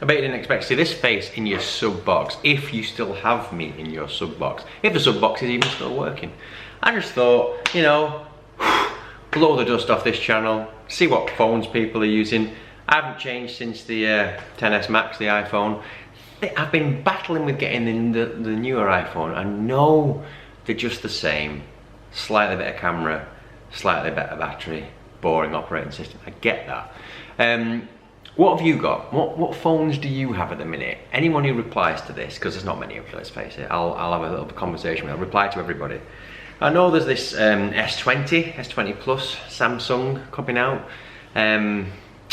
I bet you didn't expect to see this face in your sub box, if you still have me in your sub box, if the sub box is even still working. I just thought, you know, blow the dust off this channel, see what phones people are using. I haven't changed since the XS Max, the iPhone. I've been battling with getting the newer iPhone. I know they're just the same. Slightly better camera, slightly better battery, boring operating system. I get that. What have you got? What phones do you have at the minute? Anyone who replies to this, because there's not many of you, let's face it, I'll have a little conversation with. I'll reply to everybody. I know there's this S20, S20 Plus Samsung coming out.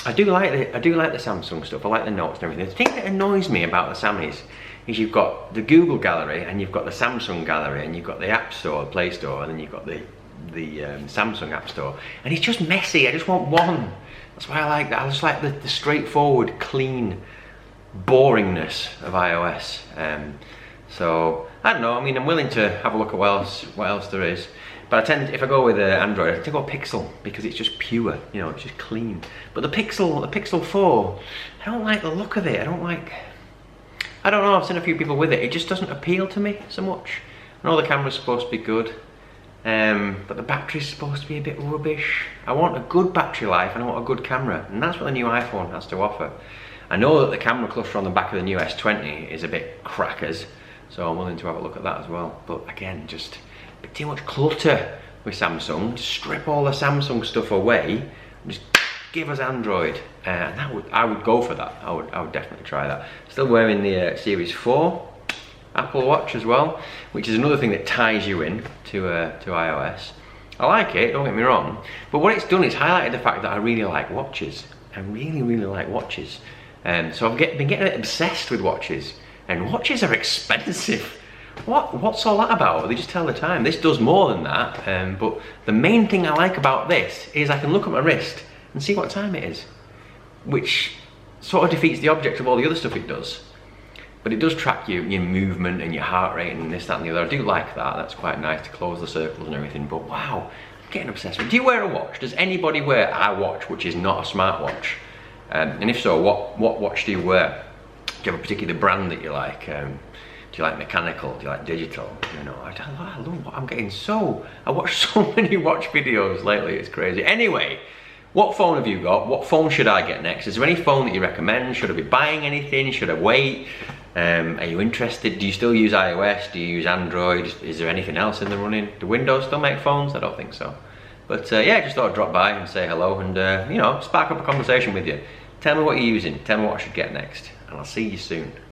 I do like the Samsung stuff. I like the notes and everything. The thing that annoys me about the Samis is you've got the Google Gallery and you've got the Samsung Gallery and you've got the App Store, the Play Store, and then you've got the Samsung App Store, and it's just messy. I just want one. That's why I like that. I just like the straightforward, clean boringness of iOS. So I don't know. I mean, I'm willing to have a look at what else there is. But I tend, if I go with Android, I tend to go Pixel because it's just pure, you know, it's just clean. But the Pixel 4, I don't like the look of it. I don't know, I've seen a few people with it. It just doesn't appeal to me so much. I know the camera's supposed to be good, but the battery's supposed to be a bit rubbish. I want a good battery life and I want a good camera, and that's what the new iPhone has to offer. I know that the camera cluster on the back of the new S20 is a bit crackers, so I'm willing to have a look at that as well. But again, just a bit too much clutter with Samsung. Just strip all the Samsung stuff away and just give us Android, and I would go for that. I would definitely try that. Still wearing the Series 4 Apple Watch as well, which is another thing that ties you in to iOS. I like it, don't get me wrong, but what it's done is highlighted the fact that I really like watches. I really like watches, so I've been getting a bit obsessed with watches, and watches are expensive. What's all that about? They just tell the time. This does more than that, but the main thing I like about this is I can look at my wrist and see what time it is, which sort of defeats the object of all the other stuff it does. But it does track your movement and your heart rate and this, that and the other. I do like that. That's quite nice to close the circles and everything. But wow, I'm getting obsessed with it. Do you wear a watch? Does anybody wear a watch which is not a smartwatch? And if so, what watch do you wear? Do you have a particular brand that you like? Do you like mechanical? Do you like digital? You know, I love what I'm getting so... I watch so many watch videos lately, it's crazy. Anyway, what phone have you got? What phone should I get next? Is there any phone that you recommend? Should I be buying anything? Should I wait? Are you interested? Do you still use iOS? Do you use Android? Is there anything else in the running? Do Windows still make phones? I don't think so. But yeah, just thought I'd drop by and say hello and you know, spark up a conversation with you. Tell me what you're using. Tell me what I should get next. And I'll see you soon.